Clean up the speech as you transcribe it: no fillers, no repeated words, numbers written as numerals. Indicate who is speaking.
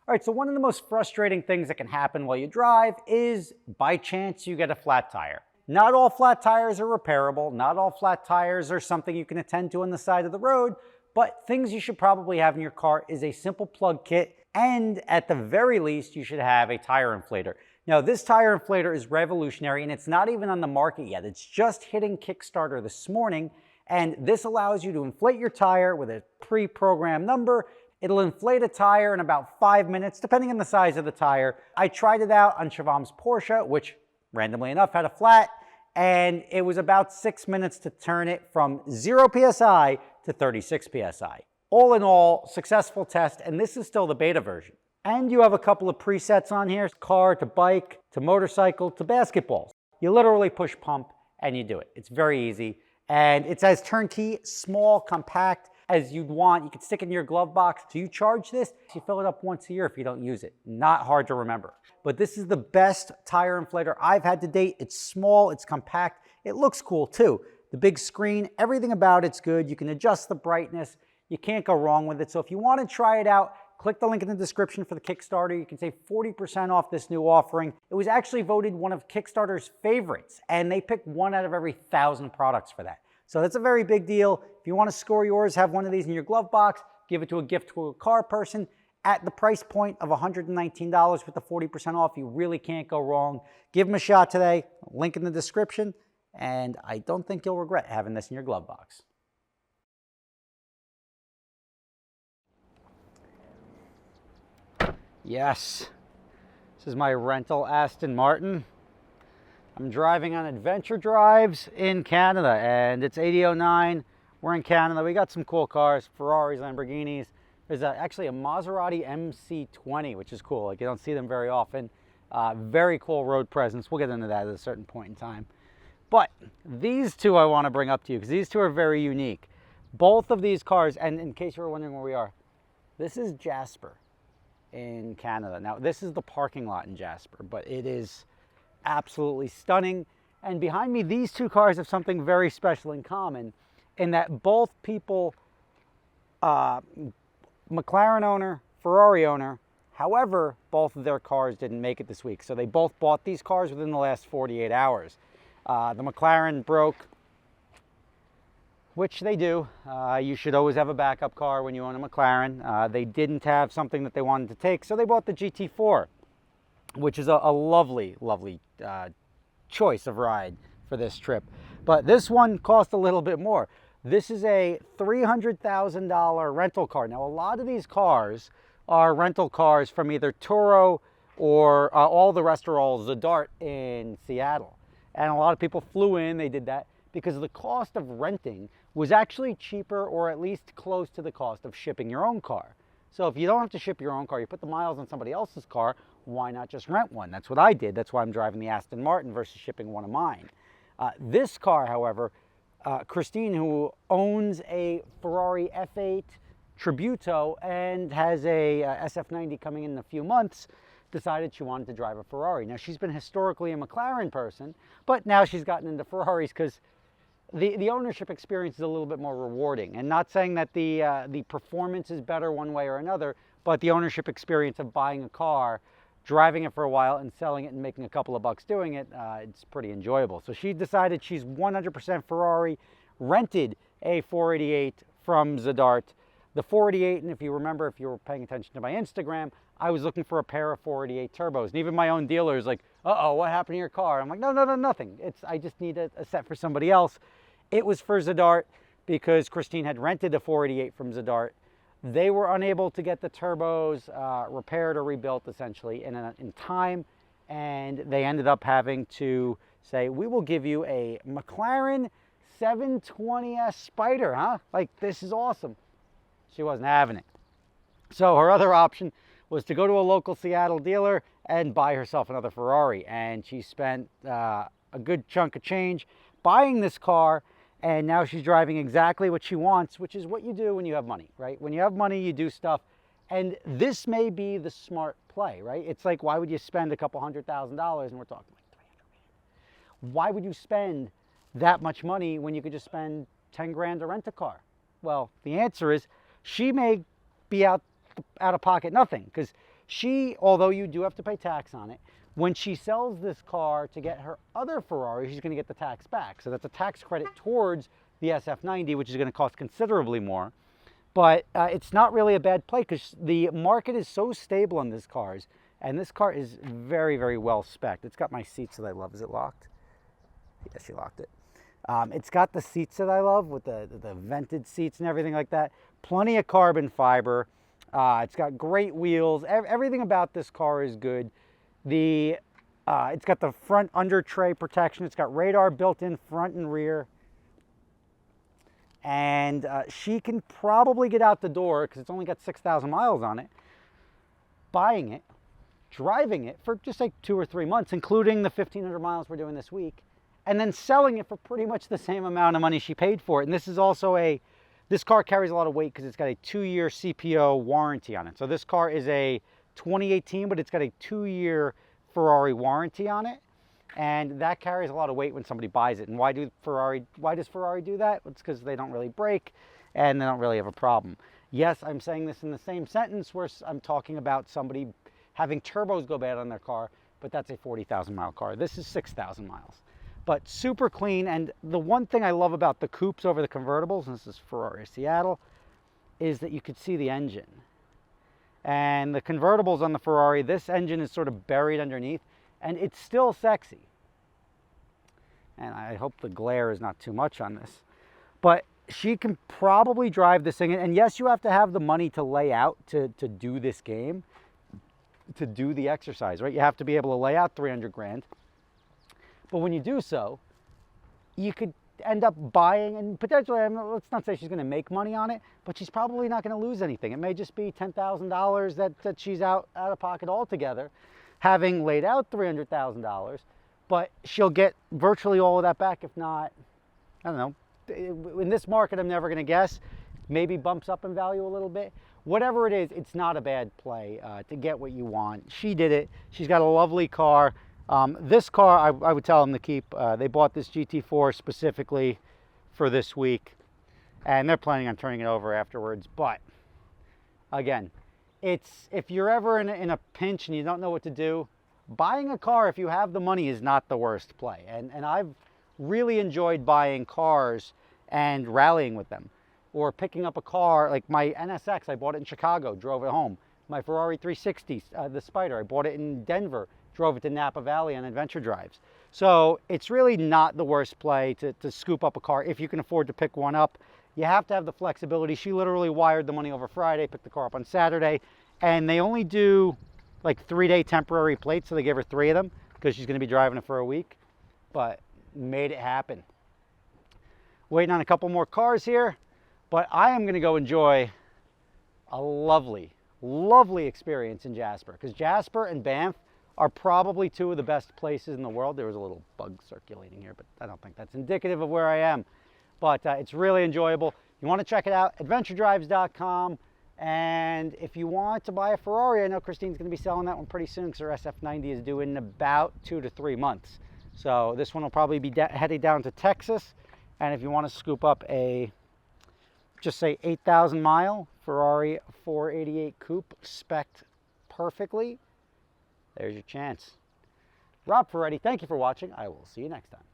Speaker 1: All right, so one of the most frustrating things that can happen while you drive is by chance you get a flat tire. Not all flat tires are repairable. Not all flat tires are something you can attend to on the side of the road, but things you should probably have in your car is a simple plug kit, and at the very least, you should have a tire inflator. Now, this tire inflator is revolutionary, and it's not even on the market yet. It's just hitting Kickstarter this morning, and this allows you to inflate your tire with a pre-programmed number. It'll inflate a tire in about 5 minutes, depending on the size of the tire. I tried it out on Siobhan's Porsche, which randomly enough had a flat, and it was about 6 minutes to turn it from 0 PSI to 36 PSI. All in all, successful test, and this is still the beta version. And you have a couple of presets on here, car to bike, to motorcycle, to basketballs. You literally push pump and you do it. It's very easy. And it's as turnkey, small, compact as you'd want. You can stick it in your glove box. Do you charge this? You fill it up once a year if you don't use it. Not hard to remember. But this is the best tire inflator I've had to date. It's small, it's compact. It looks cool too. The big screen, everything about it's good. You can adjust the brightness. You can't go wrong with it. So if you want to try it out, click the link in the description for the Kickstarter. You can save 40% off this new offering. It was actually voted one of Kickstarter's favorites, and they picked 1 out of every 1,000 products for that. So that's a very big deal. If you want to score yours, have one of these in your glove box, give it to a gift to a car person. At the price point of $119 with the 40% off, you really can't go wrong. Give them a shot today. Link in the description, and I don't think you'll regret having this in your glove box. Yes, this is my rental Aston Martin. I'm driving on adventure drives in Canada, and it's 8009. We're in Canada. We got some cool cars, Ferraris, Lamborghinis. There's actually a Maserati MC20, which is cool. Like, you don't see them very often. Very cool road presence. We'll get into that at a certain point in time. But these two I want to bring up to you because these two are very unique. Both of these cars, and in case you were wondering where we are, this is Jasper in Canada. Now, this is the parking lot in Jasper, but it is absolutely stunning. And behind me, these two cars have something very special in common in that both people, McLaren owner, Ferrari owner, however, both of their cars didn't make it this week. So they both bought these cars within the last 48 hours. The McLaren broke, which they do. You should always have a backup car when you own a McLaren. They didn't have something that they wanted to take, so they bought the GT4, which is a lovely, lovely choice of ride for this trip. But this one cost a little bit more. This is a $300,000 rental car. Now, a lot of these cars are rental cars from either Turo or all the rest are all Zadart in Seattle. And a lot of people flew in, they did that, because the cost of renting was actually cheaper, or at least close to the cost of shipping your own car. So if you don't have to ship your own car, you put the miles on somebody else's car, why not just rent one? That's what I did. That's why I'm driving the Aston Martin versus shipping one of mine. This car, however, Christine, who owns a Ferrari F8 Tributo and has a SF90 coming in a few months, decided she wanted to drive a Ferrari. Now, she's been historically a McLaren person, but now she's gotten into Ferraris because the ownership experience is a little bit more rewarding. And not saying that the performance is better one way or another, but the ownership experience of buying a car, driving it for a while and selling it and making a couple of bucks doing it, it's pretty enjoyable. So she decided she's 100% Ferrari, rented a 488 from Zadart. The 488, and if you remember, if you were paying attention to my Instagram, I was looking for a pair of 488 turbos. And even my own dealer is like, uh-oh, what happened to your car? I'm like, no, nothing. I just need a set for somebody else. It was for Zadart because Christine had rented a 488 from Zadart. They were unable to get the turbos repaired or rebuilt, essentially, in time. And they ended up having to say, we will give you a McLaren 720S Spider, huh? Like, this is awesome. She wasn't having it. So her other option was to go to a local Seattle dealer and buy herself another Ferrari. And she spent a good chunk of change buying this car. And now she's driving exactly what she wants, which is what you do when you have money, right? When you have money, you do stuff. And this may be the smart play, right? It's like, why would you spend a couple $100,000, and we're talking like 300 grand. Why would you spend that much money when you could just spend 10 grand to rent a car? Well, the answer is she may be out of pocket nothing, because She, although you do have to pay tax on it, when she sells this car to get her other Ferrari, she's going to get the tax back. So that's a tax credit towards the SF90, which is going to cost considerably more. But it's not really a bad play because the market is so stable on these cars. And this car is very, very well spec'd. It's got my seats that I love. Is it locked? Yeah, she locked it. It's got the seats that I love with the vented seats and everything like that. Plenty of carbon fiber. It's got great wheels. Everything about this car is good. It's got the front under tray protection. It's got radar built in front and rear. And she can probably get out the door because it's only got 6,000 miles on it. Buying it, driving it for just like 2 or 3 months, including the 1,500 miles we're doing this week, and then selling it for pretty much the same amount of money she paid for it. And this is also this car carries a lot of weight because it's got a 2-year CPO warranty on it. So this car is a 2018, but it's got a 2-year Ferrari warranty on it. And that carries a lot of weight when somebody buys it. And why does Ferrari do that? It's because they don't really break and they don't really have a problem. Yes, I'm saying this in the same sentence where I'm talking about somebody having turbos go bad on their car, but that's a 40,000 mile car. This is 6,000 miles. But super clean. And the one thing I love about the coupes over the convertibles, and this is Ferrari Seattle, is that you could see the engine. And the convertibles on the Ferrari, this engine is sort of buried underneath, and it's still sexy. And I hope the glare is not too much on this. But she can probably drive this thing. And yes, you have to have the money to lay out to do this game, to do the exercise, right? You have to be able to lay out 300 grand. But when you do so, you could end up buying, and potentially, let's not say she's going to make money on it, but she's probably not going to lose anything. It may just be $10,000 that she's out of pocket altogether, having laid out $300,000, but she'll get virtually all of that back, if not, I don't know. In this market, I'm never going to guess. Maybe bumps up in value a little bit. Whatever it is, it's not a bad play to get what you want. She did it. She's got a lovely car. This car, I would tell them to keep. They bought this GT4 specifically for this week, and they're planning on turning it over afterwards. But again, if you're ever in a pinch and you don't know what to do, buying a car, if you have the money, is not the worst play. And I've really enjoyed buying cars and rallying with them, or picking up a car like my NSX. I bought it in Chicago, drove it home. My Ferrari 360, the Spider, I bought it in Denver, drove it to Napa Valley on adventure drives. So it's really not the worst play to scoop up a car if you can afford to pick one up. You have to have the flexibility. She literally wired the money over Friday, picked the car up on Saturday, and they only do like 3-day temporary plates, so they gave her 3 of them because she's going to be driving it for a week, but made it happen. Waiting on a couple more cars here, but I am going to go enjoy a lovely, lovely experience in Jasper, because Jasper and Banff are probably 2 of the best places in the world. There was a little bug circulating here, but I don't think that's indicative of where I am. But it's really enjoyable. You want to check it out, adventuredrives.com. And if you want to buy a Ferrari, I know Christine's going to be selling that one pretty soon because her SF90 is due in about 2 to 3 months. So this one will probably be headed down to Texas. And if you want to scoop up a, just say 8,000 mile Ferrari 488 coupe, spec'd perfectly, there's your chance. Rob Ferretti, thank you for watching. I will see you next time.